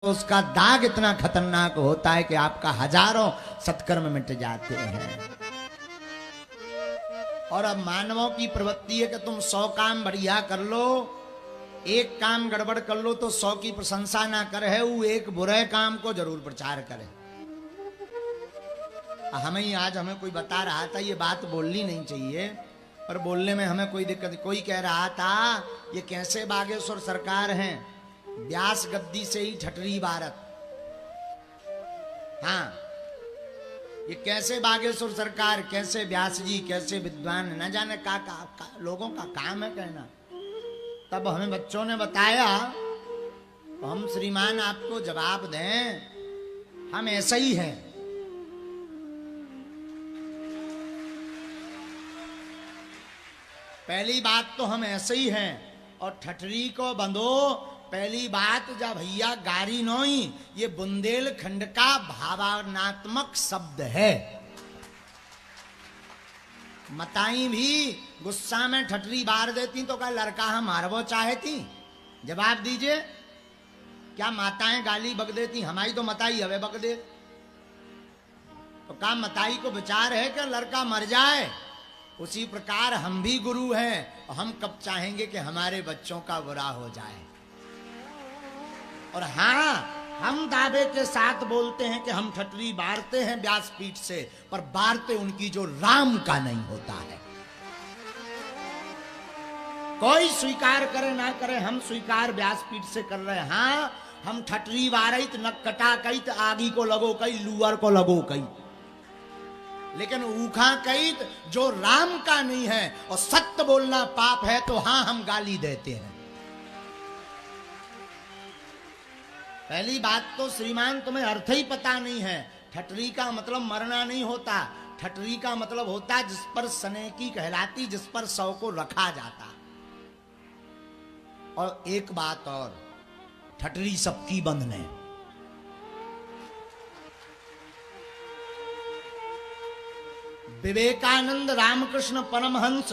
उसका दाग इतना खतरनाक होता है कि आपका हजारों सत्कर्म मिट जाते हैं। और अब मानवों की प्रवृत्ति है कि तुम 100 काम बढ़िया कर लो, एक काम गड़बड़ कर लो तो 100 की प्रशंसा ना करे, वो एक बुरे काम को जरूर प्रचार करे। हमें कोई बता रहा था ये बात बोलनी नहीं चाहिए, पर बोलने में हमें कोई दिक्कत। कोई कह रहा था ये कैसे बागेश्वर सरकार हैं, व्यास गद्दी से ही ठटरी भारत। हाँ, ये कैसे बागेश्वर सरकार, कैसे व्यास जी, कैसे विद्वान, न जाने का लोगों का काम है कहना। तब हमें बच्चों ने बताया, तो हम श्रीमान आपको जवाब दें, हम ऐसा ही हैं। पहली बात तो हम ऐसे ही हैं, और ठठरी को बंदो। पहली बात, जब भैया गारी नोई, ये बुंदेलखंड का भावनात्मक शब्द है। मताई भी गुस्सा में ठठरी बार देती तो क्या लड़का हम मारवो चाहती? जवाब दीजिए, क्या माताएं गाली बक देती? हमारी तो मताई हवे बक दे। तो क्या मताई को विचार है कि लड़का मर जाए? उसी प्रकार हम भी गुरु हैं, और हम कब चाहेंगे कि हमारे बच्चों का बुरा हो जाए। और हाँ, हम दावे के साथ बोलते हैं कि हम ठटरी बारते हैं व्यासपीठ से, पर बारते उनकी जो राम का नहीं होता है। कोई स्वीकार करे ना करे, हम स्वीकार व्यासपीठ से कर रहे हैं। हाँ, हम ठटरी बारित न कटा कई, आगी को लगो कई, लुअर को लगो कई, लेकिन ऊखा कई जो राम का नहीं है। और सत्य बोलना पाप है तो हाँ, हम गाली देते हैं। पहली बात तो श्रीमान तुम्हें अर्थ ही पता नहीं है। ठटरी का मतलब मरना नहीं होता, ठटरी का मतलब होता जिस पर सनेकी कहलाती, जिस पर 100 को रखा जाता। और एक बात और, ठटरी सबकी बंधने। विवेकानंद रामकृष्ण परमहंस,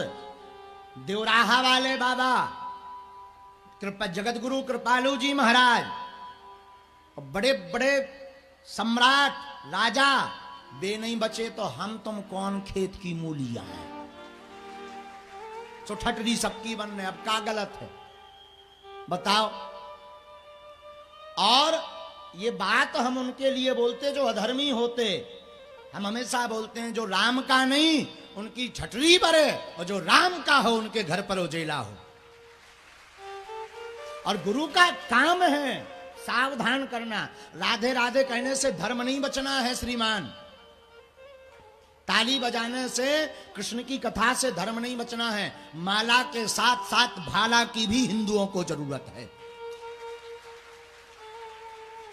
देवराहा वाले बाबा, जगत गुरु कृपालु जी महाराज, और बड़े बड़े सम्राट राजा, वे नहीं बचे तो हम तुम कौन खेत की मूलियां हैं। तो ठटरी सबकी बनने, अब क्या गलत है बताओ? और ये बात हम उनके लिए बोलते जो अधर्मी होते। हम हमेशा बोलते हैं जो राम का नहीं उनकी ठटरी भरे, और जो राम का हो उनके घर पर उजेला हो। और गुरु का काम है सावधान करना। राधे राधे कहने से धर्म नहीं बचना है श्रीमान, ताली बजाने से, कृष्ण की कथा से धर्म नहीं बचना है। माला के साथ साथ भाला की भी हिंदुओं को जरूरत है।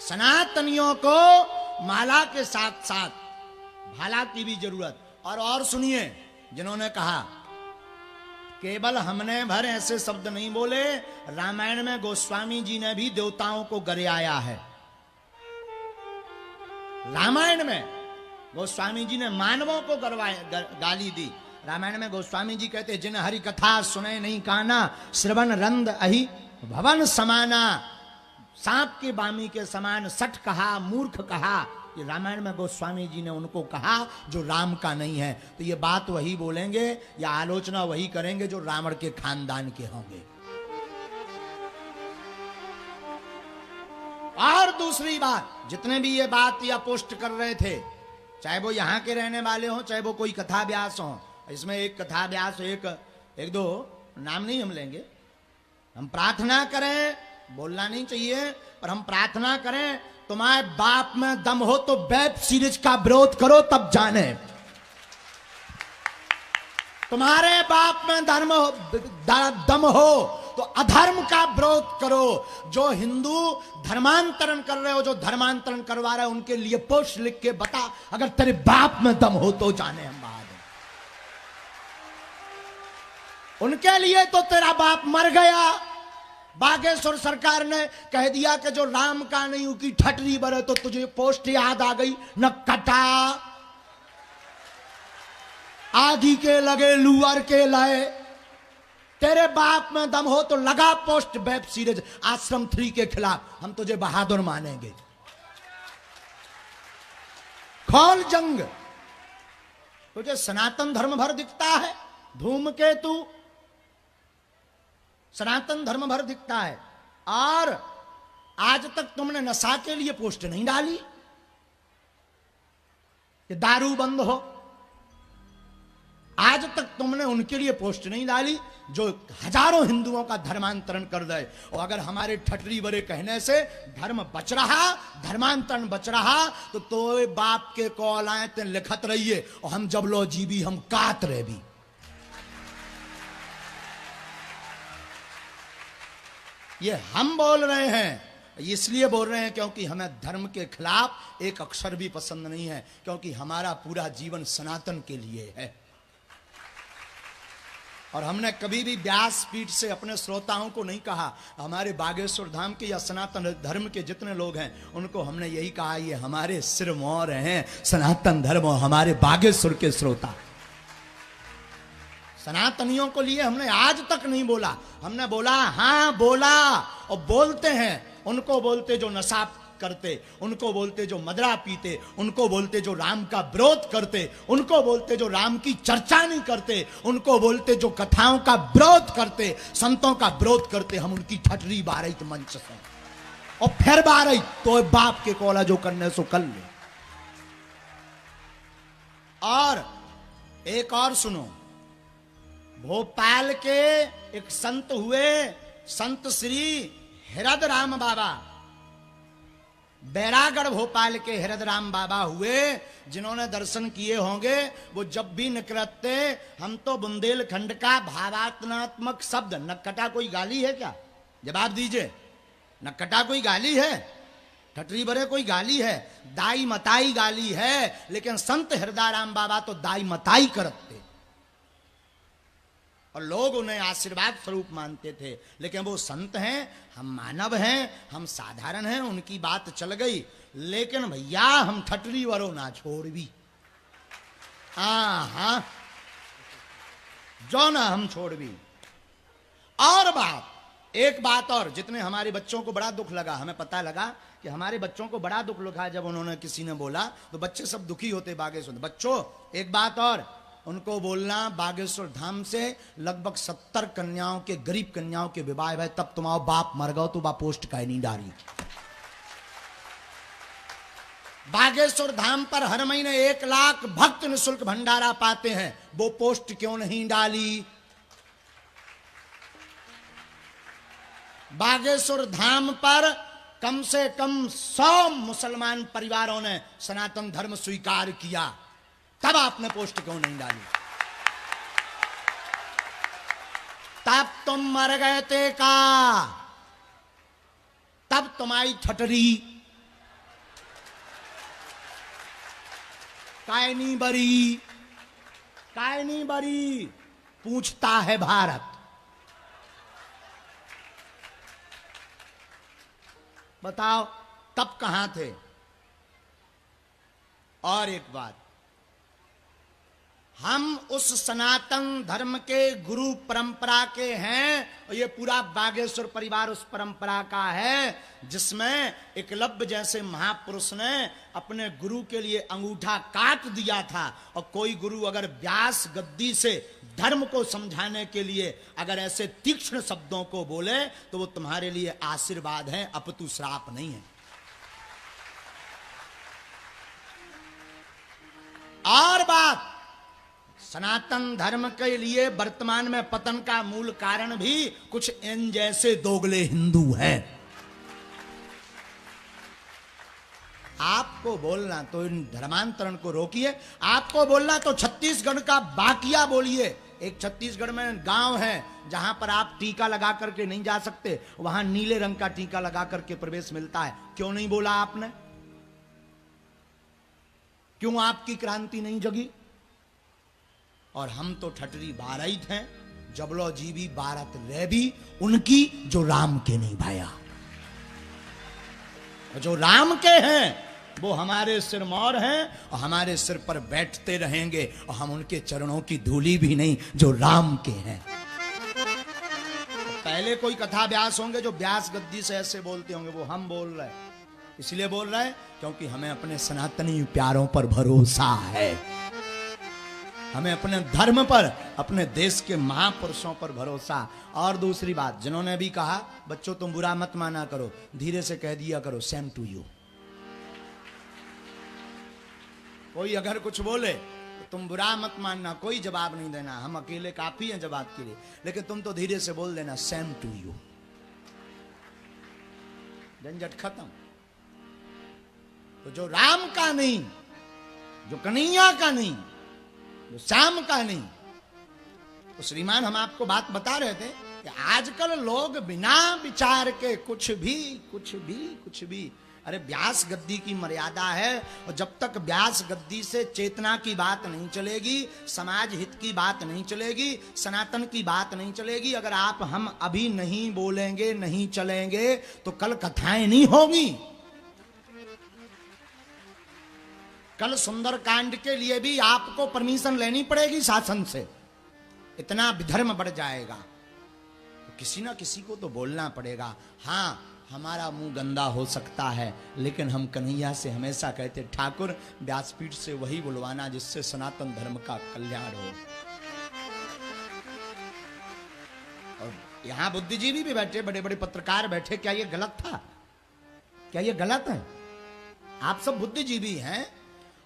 सनातनियों को माला के साथ साथ भाला की भी जरूरत। और सुनिए, जिन्होंने कहा केवल हमने भर ऐसे शब्द नहीं बोले, रामायण में गोस्वामी जी ने भी देवताओं को गरियाया है। रामायण में गोस्वामी जी ने मानवों को गाली दी। रामायण में गोस्वामी जी कहते, जिन हरि कथा सुने नहीं काना, श्रवण रंद अहि भवन समाना। सांप के बामी के समान सठ कहा, मूर्ख कहा। ये रामायण में गोस्वामी जी ने उनको कहा जो राम का नहीं है। तो ये बात वही बोलेंगे या आलोचना वही करेंगे जो रावण के खानदान के होंगे। और दूसरी बात, जितने भी ये बात या पोस्ट कर रहे थे, चाहे वो यहां के रहने वाले हो, चाहे वो कोई कथा व्यास हो, इसमें एक कथा व्यास, एक दो नाम नहीं हम लेंगे। हम प्रार्थना करें, बोलना नहीं चाहिए, पर हम प्रार्थना करें, तुम्हारे बाप में दम हो तो वेब सीरीज का विरोध करो, तब जाने। तुम्हारे बाप में दम हो तो अधर्म का विरोध करो। जो हिंदू धर्मांतरण कर रहे हो, जो धर्मांतरण करवा रहे हो, उनके लिए पोस्ट लिख के बता, अगर तेरे बाप में दम हो तो जाने हम बहादुर। उनके लिए तो तेरा बाप मर गया। बागेश्वर सरकार ने कह दिया कि जो राम का नहीं उसकी ठटरी बरे, तो तुझे पोस्ट याद आ गई न कटा, आदि के लगे लुअर के लाए। तेरे बाप में दम हो तो लगा पोस्ट वेब सीरीज आश्रम 3 के खिलाफ, हम तुझे बहादुर मानेंगे। खोल जंग। तुझे सनातन धर्म भर दिखता है, धूमकेतु सनातन धर्म भर दिखता है। और आज तक तुमने नशा के लिए पोस्ट नहीं डाली कि दारू बंद हो। आज तक तुमने उनके लिए पोस्ट नहीं डाली जो हजारों हिंदुओं का धर्मांतरण कर दे। और अगर हमारे ठटरी बड़े कहने से धर्म बच रहा, धर्मांतरण बच रहा, तो बाप के कॉल आए ते लिखत रहिए और हम जब लो जीवी हम कात रहे भी। ये हम बोल रहे हैं, इसलिए बोल रहे हैं क्योंकि हमें धर्म के खिलाफ एक अक्षर भी पसंद नहीं है, क्योंकि हमारा पूरा जीवन सनातन के लिए है। और हमने कभी भी व्यासपीठ से अपने श्रोताओं को नहीं कहा, हमारे बागेश्वर धाम के या सनातन धर्म के जितने लोग हैं उनको हमने यही कहा, ये हमारे सिरमौर हैं सनातन धर्म और हमारे बागेश्वर के श्रोता। सनातनियों को लिए हमने आज तक नहीं बोला। हमने बोला, हां बोला और बोलते हैं। उनको बोलते जो नशा करते, उनको बोलते जो मदरा पीते, उनको बोलते जो राम का विरोध करते, उनको बोलते जो राम की चर्चा नहीं करते, उनको बोलते जो कथाओं का विरोध करते, संतों का विरोध करते। हम उनकी ठटरी बारहित मंच से और फिर बारहित तो बाप के कोला जो करने सो कर ले। और एक और सुनो, भोपाल के एक संत हुए, संत श्री हृदय राम बाबा, बैरागढ़ भोपाल के हृदय राम बाबा हुए, जिन्होंने दर्शन किए होंगे। वो जब भी निकलते, हम तो बुंदेलखंड का भावात्मक शब्द, नक्कटा कोई गाली है क्या? जवाब दीजिए, नक्कटा कोई गाली है? ठटरी बरे कोई गाली है? दाई मताई गाली है। लेकिन संत हृदय राम बाबा तो दाई मताई करते और लोग उन्हें आशीर्वाद स्वरूप मानते थे। लेकिन वो संत हैं, हम मानव हैं, हम साधारण हैं, उनकी बात चल गई। लेकिन भैया हम ठटरी वरो ना छोड़ भी, हाँ जो ना हम छोड़ भी। और बात, एक बात और, जितने हमारे बच्चों को बड़ा दुख लगा, हमें पता लगा कि हमारे बच्चों को बड़ा दुख लगा जब उन्होंने किसी ने बोला, तो बच्चे सब दुखी होते बागेश्वर। बच्चों एक बात और, उनको बोलना बागेश्वर धाम से लगभग 70 कन्याओं के, गरीब कन्याओं के विवाह है, तब तुम्हारा बाप मर गओ तो बा पोस्ट का नहीं डाली। बागेश्वर धाम पर हर महीने 1 लाख भक्त निःशुल्क भंडारा पाते हैं, वो पोस्ट क्यों नहीं डाली? बागेश्वर धाम पर कम से कम 100 मुसलमान परिवारों ने सनातन धर्म स्वीकार किया, तब आपने पोस्ट क्यों नहीं डाली? तब तुम मर गए थे का, तब तुम्हारी ठटरी काय नहीं बरी, काय नहीं बरी, पूछता है भारत। बताओ तब कहां थे? और एक बात, हम उस सनातन धर्म के गुरु परंपरा के हैं, और ये पूरा बागेश्वर परिवार उस परंपरा का है जिसमें एकलव्य जैसे महापुरुष ने अपने गुरु के लिए अंगूठा काट दिया था। और कोई गुरु अगर व्यास गद्दी से धर्म को समझाने के लिए अगर ऐसे तीक्ष्ण शब्दों को बोले तो वो तुम्हारे लिए आशीर्वाद है, अपितु श्राप नहीं है। और बात, सनातन धर्म के लिए वर्तमान में पतन का मूल कारण भी कुछ इन जैसे दोगले हिंदू हैं। आपको बोलना तो इन धर्मांतरण को रोकिए, आपको बोलना तो छत्तीसगढ़ का बाकिया बोलिए। एक छत्तीसगढ़ में गांव है जहां पर आप टीका लगा करके नहीं जा सकते, वहां नीले रंग का टीका लगा करके प्रवेश मिलता है। क्यों नहीं बोला आपने? क्यों आपकी क्रांति नहीं जगी? और हम तो ठटरी बारहित हैं, जबलो जीवी भारत रह भी उनकी जो राम के नहीं भाया। जो राम के हैं वो हमारे सिरमौर हैं और हमारे सिर पर बैठते रहेंगे, और हम उनके चरणों की धूली भी नहीं जो राम के हैं। पहले कोई कथा व्यास होंगे जो व्यास गद्दी से ऐसे बोलते होंगे, वो हम बोल रहे हैं। इसलिए बोल रहे हैं क्योंकि हमें अपने सनातनी प्यारों पर भरोसा है, हमें अपने धर्म पर, अपने देश के महापुरुषों पर भरोसा। और दूसरी बात, जिन्होंने भी कहा बच्चों तुम बुरा मत माना करो, धीरे से कह दिया करो सेम टू यू। कोई अगर कुछ बोले तो तुम बुरा मत मानना, कोई जवाब नहीं देना, हम अकेले काफी हैं जवाब के लिए, लेकिन तुम तो धीरे से बोल देना सेम टू यू, झंझट खत्म। तो जो राम का नहीं, जो कन्हैया का नहीं, जो श्याम का नहीं, तो श्रीमान हम आपको बात बता रहे थे कि आजकल लोग बिना विचार के कुछ भी। अरे व्यास गद्दी की मर्यादा है, और जब तक व्यास गद्दी से चेतना की बात नहीं चलेगी, समाज हित की बात नहीं चलेगी, सनातन की बात नहीं चलेगी, अगर आप हम अभी नहीं बोलेंगे, नहीं चलेंगे, तो कल कथाएं नहीं होगी। कल सुंदरकांड के लिए भी आपको परमिशन लेनी पड़ेगी शासन से, इतना विधर्म बढ़ जाएगा। तो किसी ना किसी को तो बोलना पड़ेगा। हाँ, हमारा मुंह गंदा हो सकता है, लेकिन हम कन्हैया से हमेशा कहते ठाकुर व्यासपीठ से वही बुलवाना जिससे सनातन धर्म का कल्याण हो। और यहां बुद्धिजीवी भी बैठे, बड़े बड़े पत्रकार बैठे, क्या ये गलत था? क्या ये गलत है? आप सब बुद्धिजीवी हैं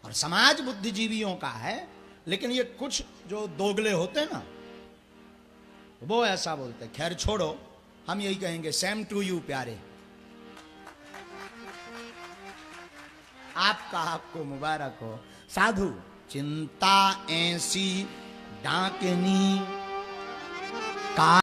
और समाज बुद्धिजीवियों का है, लेकिन ये कुछ जो दोगले होते ना, वो ऐसा बोलते। खैर छोड़ो, हम यही कहेंगे सेम टू यू प्यारे, आपको मुबारक हो। साधु चिंता ऐसी डाकनी का